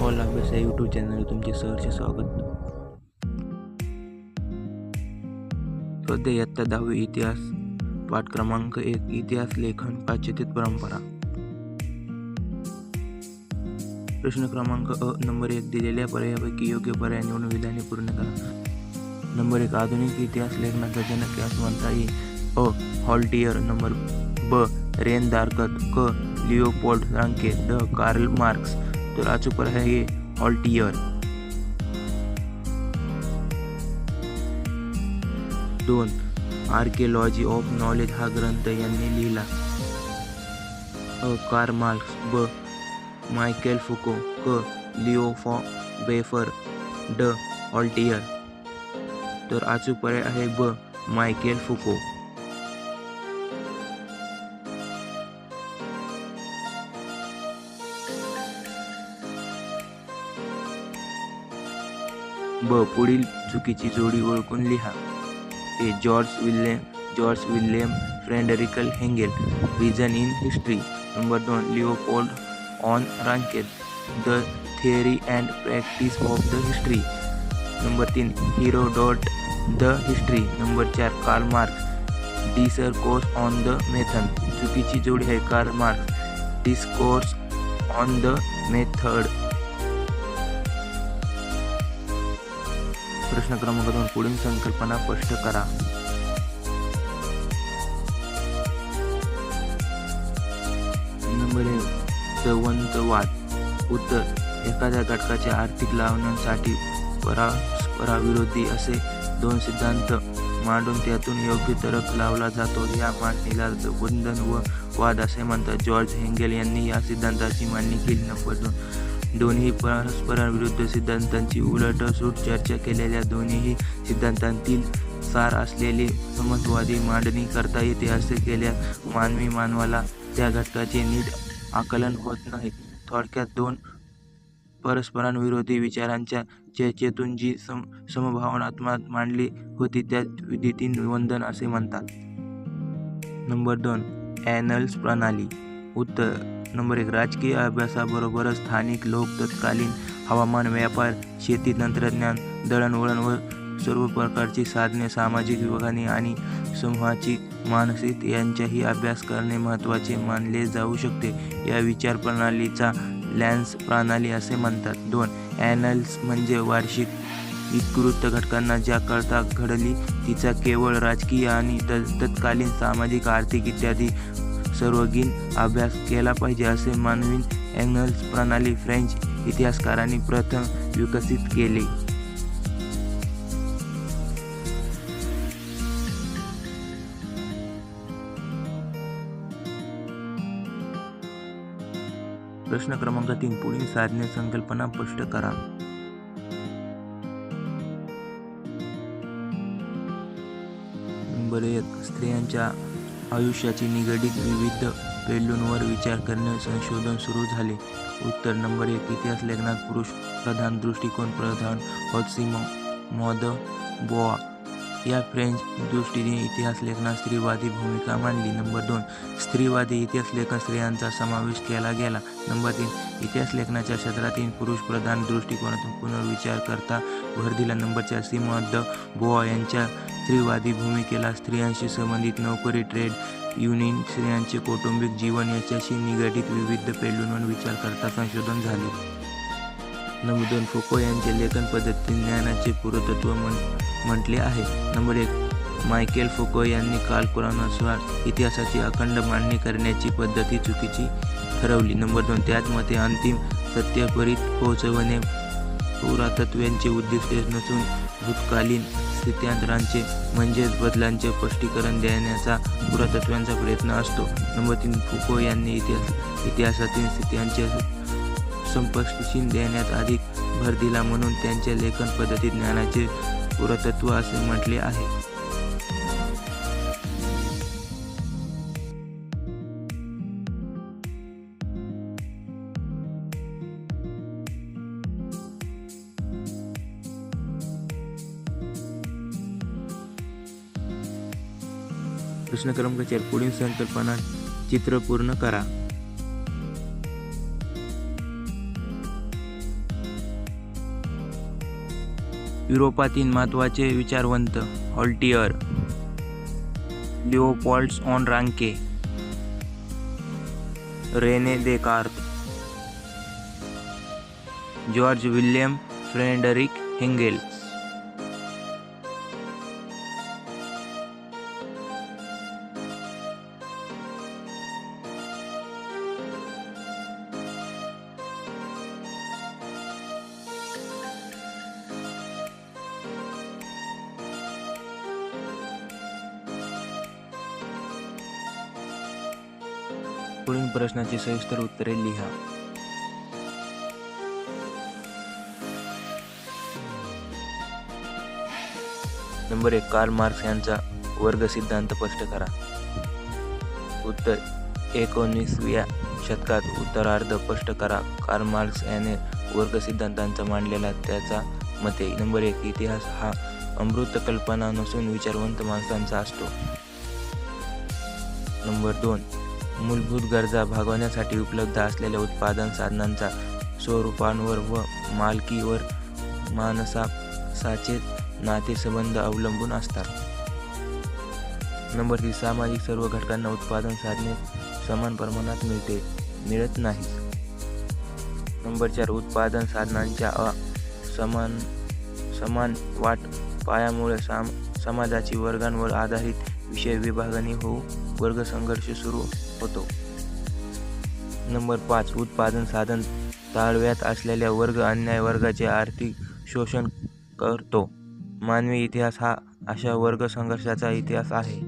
All अभ्यास या YouTube चॅनलवर तुमचे सहर्ष स्वागत. स्वाध्याय इयत्ता 10वी इतिहास, पाठ क्रमांक 1, इतिहास लेखन पाश्चात्य परंपरा. प्रश्न क्रमांक अ. नंबर 1, दिलेल्या पर्यायापैकी योग्य पर्याय निवडून विधाने पूर्ण करा. नंबर 1, आधुनिक इतिहास लेखनाचा जनक यास म्हणता येईल. अ. हॉल्टियर. नंबर ब. रेन दार्कत. क. लिओपोल्ड रांके. ड. Karl Marx. तर अचूक पर्याय आहे हॉल्टियर. 2. आर्किओलॉजी ऑफ नॉलेज हा ग्रंथ यांनी लिहिला. अ. Karl Marx. ब. Michel Foucault. क. लिओ बेफर. ड. हॉल्टियर. तर अचूक पर्याय आहे ब. Michel Foucault. ब. पुढील चुकीची जोडी ओळखून लिहा. A. George William Friedrich Hegel. Reason in history. Number 2, Leopold von Ranke. The theory and practice of the history. Number 3, Herodotus the history. Number 4, Karl Marx. Discourse on the method. चुकीची जोडी आहे Karl Marx. Discourse on the method. प्रश्न क्रमांक 2, पुढील संकल्पना स्पष्ट करा. Number 1, द्वंद्ववाद. उत्तर, एखाद्या घटकाच्या आर्थिक लाभांसाठी परस्पराविरोधी असे दोन सिद्धांत मांडून त्यातून योग्य तर्क लावला जातो. या मांडणीला द्वंद्ववाद असे म्हणतात. जॉर्ज हेगेल यांनी या सिद्धांताची मांडणी केली. नंबर 2, दोन्ही परस्पराविरुद्ध सिद्धांतांची उलटसूट चर्चा केलेल्या दोन्ही सिद्धांतांतील सार असलेली समत्ववादी मांडणी करता येते. असे केल्यास मानवाला त्या घटकाचे नीट आकलन होत नाही. थोडक्यात दोन परस्पराविरोधी विचारांच्या चर्चेतून जी समभावनात्मक मांडली होती त्या विधीतील द्वंद्व असे म्हणतात. नंबर 2, ॲनल्स प्रणाली. उत्तर, नंबर 1, राजकीय अभ्यासाबरोबरच स्थानिक लोक, तत्कालीन हवामान, व्यापार, शेती, तंत्रज्ञान, दळणवळण व सर्व प्रकारची साधने, सामाजिक विभागणी आणि समूहाची मानसिकता यांचाही अभ्यास करणे महत्त्वाचे मानले जाऊ शकते. या विचारप्रणालीचा लॅन्स प्रणाली असे म्हणतात. 2, ॲनल्स म्हणजे वार्षिक विकृत घटनांना ज्या कळता घडली तिचा केवळ राजकीय आणि तत्कालीन सामाजिक, आर्थिक इत्यादी सर्वगीण अभ्यास केला पाहिजे असे मानून ॲनल्स प्रणाली फ्रेंच इतिहासकारांनी प्रथम विकसित केली. प्रश्न क्रमांक 3, पुढील साधने संकल्पना स्पष्ट करा. नंबर 1, स्त्रियांच्या आयुष्याची निगडीत विविध पैलूंवर विचार करणे संशोधन सुरू झाले. उत्तर, नंबर 1, इतिहास लेखनात पुरुष प्रधान दृष्टिकोन प्रधान होत. सिमोन द बोआ या फ्रेंच दृष्टीने इतिहास लेखनात स्त्रीवादी भूमिका मांडली. नंबर 2, स्त्रीवादी इतिहास लेखन स्त्रियांचा समावेश केला गेला. नंबर 3, इतिहास लेखनाच्या क्षेत्रातील पुरुष प्रधान दृष्टिकोनातून पुनर्विचार करता भर दिला. नंबर 4, सिमोन द बोआ यांच्या स्त्रीवादी भूमिकेला स्त्रियांशी संबंधित नोकरी, ट्रेड युनियन, स्त्रियांचे कौटुंबिक जीवन याच्याशी निगडीत विविध पैलूंवर विचार करता संशोधन झाले. नंबर 2, फुको यांचे लेखन पद्धतीने ज्ञानाचे पुरातत्व म्हटले आहे. नंबर 1, मायकेल फुको यांनी कालक्रमानुसार इतिहासाची अखंड मांडणी करण्याची पद्धती चुकीची ठरवली. नंबर 2, त्याच मते अंतिम सत्यापर्यंत पोहोचवणे पुरातत्वाचे उद्दिष्ट नसून भूतकालीन स्थित्यांतरांचे म्हणजेच बदलांचे स्पष्टीकरण देण्याचा पुरातत्वाचा प्रयत्न असतो. नंबर 3, फुको यांनी इतिहासातील स्थित्यांचे स्पष्टीकरण देण्यात अधिक भर दिला म्हणून त्यांच्या लेखन पद्धतीत ज्ञानाचे पुरातत्व असे म्हटले आहे. प्रश्न क्रमांक 4, पुढील संकल्पना चित्र पूर्ण करा. युरोपातील महत्त्वाचे विचारवंत: Voltaire, Leopold von Ranke, Rene Descartes, George William Friedrich Hegel. पुढील प्रश्नाची सविस्तर उत्तरे लिहा. नंबर 1. कार्ल मार्क्स यांचा वर्ग सिद्धांत स्पष्ट करा. उत्तर: 19व्या शतकात उत्तरार्ध स्पष्ट करा. कार्ल मार्क्स याने वर्ग सिद्धांताचा मांडलेला त्याचा मते. नंबर 1. इतिहास हा अमूर्त कल्पना नसून विचारवंत माणसांचा असतो. नंबर 2. मूलभूत गरजा भागवण्यासाठी उपलब्ध असलेल्या उत्पादन साधनांच्या स्वरूपांवर व मालकीवर माणसाचे नातेसंबंध अवलंबून असतात. नंबर 3. सामाजिक सर्व घटकांना उत्पादन साधने समान प्रमाणात मिळत नाहीत. नंबर 4. उत्पादन साधनांच्या समान वाटपामुळे समाजाची वर्गांवर आधारित विषय विभागणी होऊन वर्ग संघर्ष सुरू होतो. नंबर 5. उत्पादन साधन ताळव्यात असलेल्या वर्ग अन्य वर्गाचे आर्थिक शोषण करतो. मानवी इतिहास हा अशा वर्ग संघर्षाचा इतिहास आहे.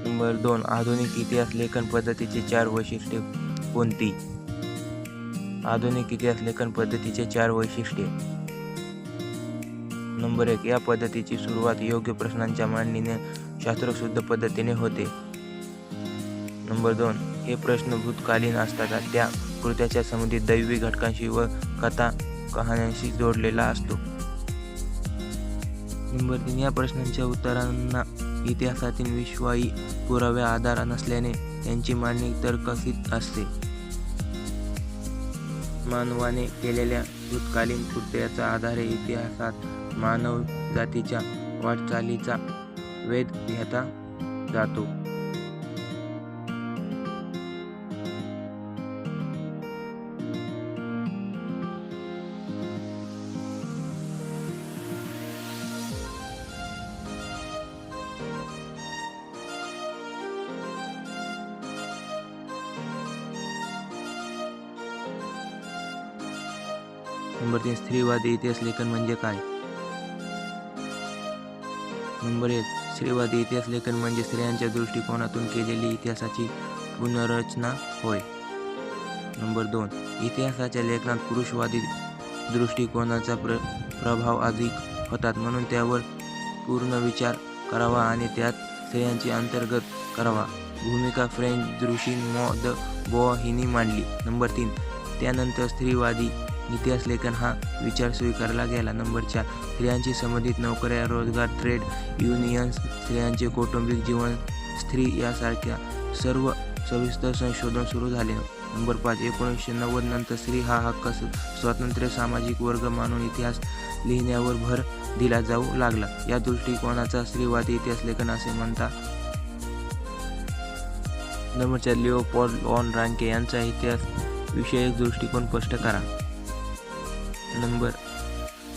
नंबर 2. आधुनिक इतिहास लेखन पद्धतीची 4 वैशिष्ट्ये कोणती? आधुनिक इतिहास लेखन पद्धतीचे 4 वैशिष्ट्ये. नंबर 1. या पद्धतीची सुरुवात योग्य प्रश्नांच्या मांडणीने शास्त्रशुद्ध पद्धतीने होते. नंबर 2. हे प्रश्न भूतकालीन असतात. त्या कृत्याच्या संबंधित दैवी घटकांशी व कथा कहाण्यांशी जोडलेला असतो. नंबर 3. या प्रश्नांच्या उत्तरांना इतिहासातील विश्वायी पुरावे आधार नसल्याने त्यांची मांडणी तर्करहित असते. मानवाने केलेल्या भूतकालीन कृत्याच्या आधारे इतिहासात मानव जातीच्या वाटचालीचा वेध घेतला जातो. नंबर 3. स्त्रीवादी इतिहास लेखन म्हणजे काय? नंबर 1. स्त्रीवादी इतिहास लेखन म्हणजे स्त्रियांच्या दृष्टिकोनातून केलेली इतिहासाची पुनर्रचना होय. नंबर 2. इतिहासाच्या लेखनात पुरुषवादी दृष्टिकोनाचा प्रभाव अधिक होतात, म्हणून त्यावर पूर्ण विचार करावा आणि त्यात स्त्रियांची अंतर्गत करावा. भूमिका फ्रेंच ऋषी द बॉ हिने मांडली. नंबर 3. त्यानंतर स्त्रीवादी इतिहास लेखन हा विचार स्वीकारला गेला. नंबर 4. स्त्रियांशी संबंधित नोकऱ्या, रोजगार, ट्रेड युनियन्स, स्त्रियांचे कौटुंबिक जीवन, स्त्री यासारख्या सर्व सविस्तर संशोधन सुरू झाले. नंबर 5. 1990 नंतर स्त्री हा हक्क स्वतंत्र सामाजिक वर्ग मानून इतिहास लिहिण्यावर भर दिला जाऊ लागला. या दृष्टिकोनाचा स्त्रीवादी इतिहास लेखन असे म्हणतात. नंबर 4. लिओपोल्ड ऑन रांके यांचा इतिहास विषयक दृष्टिकोन स्पष्ट करा. नंबर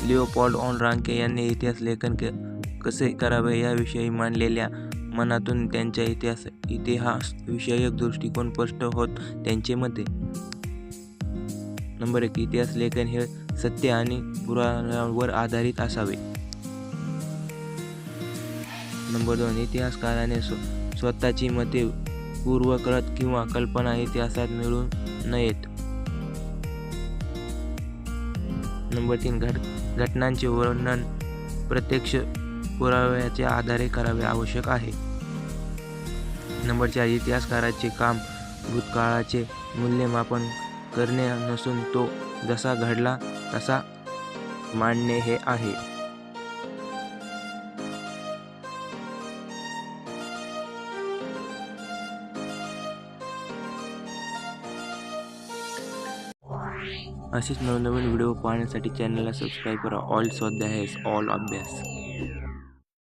लिओपोल्ड ऑन रांके यांनी इतिहास लेखन कसे करावे याविषयी मांडलेल्या मनातून त्यांच्या इतिहास विषयक दृष्टिकोन स्पष्ट होत त्यांचे मते. नंबर 1. इतिहास लेखन हे सत्य आणि पुराव्यांवर आधारित असावे. नंबर 2. इतिहासकाराने स्वतःची मते पूर्वकृत किंवा कल्पना इतिहासात मिळू नयेत. नंबर 3. घटनांचे वर्णन प्रत्यक्ष पुराव्याच्या आधारे करावे आवश्यक आहे. नंबर 4. इतिहासकाराचे काम भूतकाळाचे मूल्यमापन करणे नसून तो जसा घडला तसा मांडणे हे आहे. असेच नवनवीन व्हिडिओ पाहण्यासाठी चॅनलला सबस्क्राईब करा. ऑल स्वाध्याय ऑल अभ्यास.